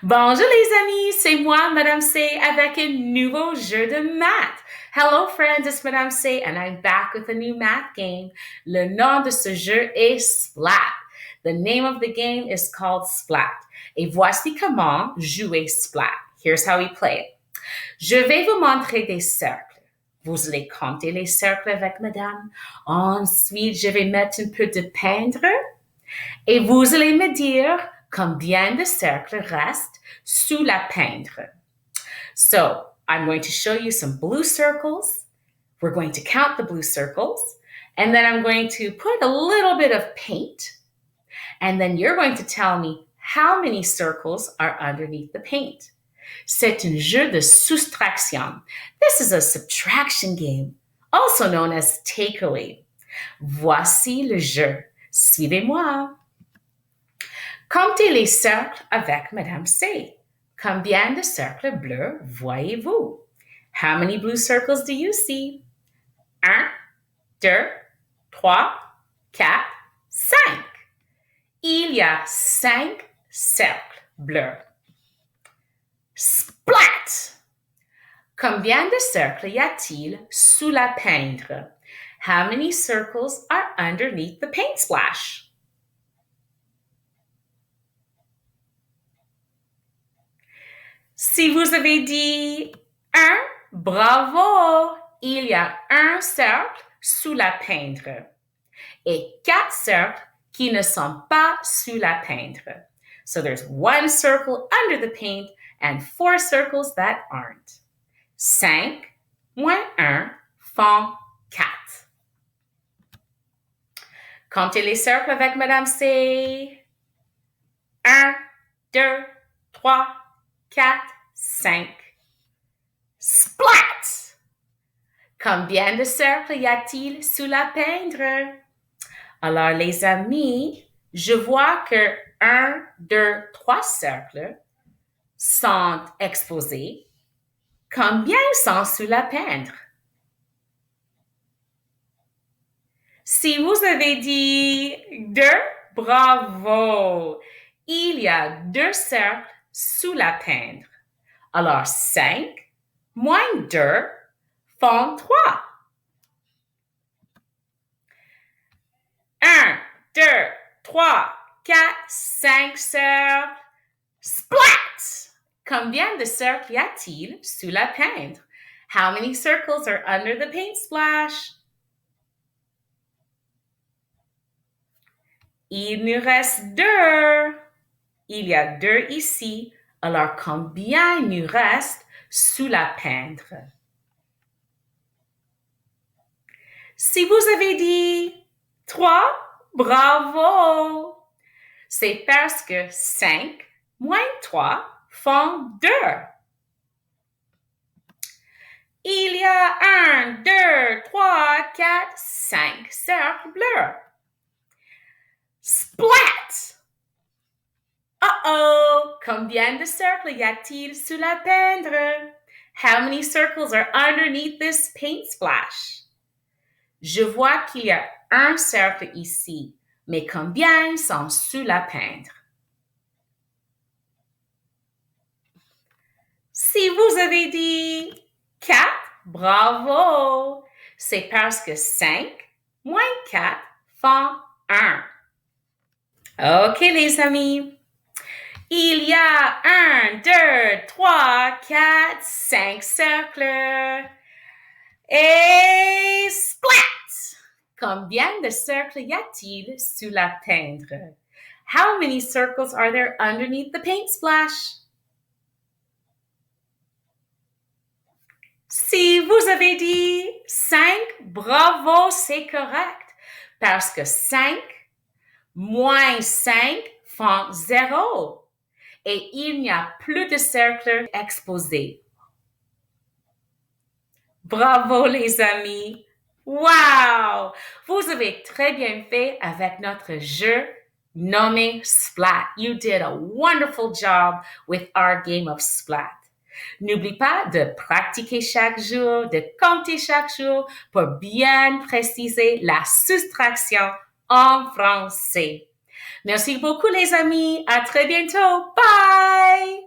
Bonjour les amis, c'est moi, Madame C, avec un nouveau jeu de maths. Hello friends, it's Madame C, and I'm back with a new math game. Le nom de ce jeu est Splat. The name of the game is called Splat. Et voici comment jouer Splat. Here's how we play it. Je vais vous montrer des cercles. Vous allez compter les cercles avec Madame. Ensuite, je vais mettre un peu de peintre. Et vous allez me dire combien de cercles restent sous la peintre. So I'm going to show you some blue circles. We're going to count the blue circles. And then I'm going to put a little bit of paint. And then you're going to tell me how many circles are underneath the paint. C'est un jeu de soustraction. This is a subtraction game, also known as takeaway. Voici le jeu. Suivez-moi. Comptez les cercles avec Madame C. Combien de cercles bleus voyez-vous? How many blue circles do you see? 1, 2, 3, 4, 5. Il y a 5 cercles bleus. Splat! Combien de cercles y a-t-il sous la peintre? How many circles are underneath the paint splash? Si vous avez dit 1, bravo! Il y a un cercle sous la peintre et 4 cercles qui ne sont pas sous la peintre. So there's 1 circle under the paint and 4 circles that aren't. 5 moins 1 font 4. Comptez les cercles avec Madame C. 1, 2, 3, 4, 5. Splat! Combien de cercles y a-t-il sous la peintre? Alors, les amis, je vois que 1, 2, 3 cercles sont exposés. Combien sont sous la peintre? Si vous avez dit 2, bravo! Il y a 2 cercles sous la peintre. Alors 5 moins 2 font 3. 1, 2, 3, 4, 5 cercles. Splat! Combien de cercles y a-t-il sous la peintre? How many circles are under the paint splash? Il nous reste 2. Il y a 2 ici. Alors, combien il nous reste sous la peintre? Si vous avez dit 3, bravo! C'est parce que 5 moins 3 font 2. Il y a 1, 2, 3, 4, 5 cercles bleus. Splat! Uh-oh! Combien de cercles y a-t-il sous la peintre? How many circles are underneath this paint splash? Je vois qu'il y a un cercle ici, mais combien sont sous la peintre? Si vous avez dit 4, bravo! C'est parce que 5 moins 4 font 1. OK, les amis. Il y a 1, 2, 3, 4, 5 cercles. Et splat! Combien de cercles y a-t-il sous la peintre? How many circles are there underneath the paint splash? Si vous avez dit 5, bravo, c'est correct. Parce que 5 moins 5 font 0. Et il n'y a plus de cercles exposés. Bravo les amis! Wow! Vous avez très bien fait avec notre jeu nommé Splat. You did a wonderful job with our game of Splat. N'oublie pas de pratiquer chaque jour, de compter chaque jour pour bien préciser la soustraction en français. Merci beaucoup les amis. À très bientôt. Bye!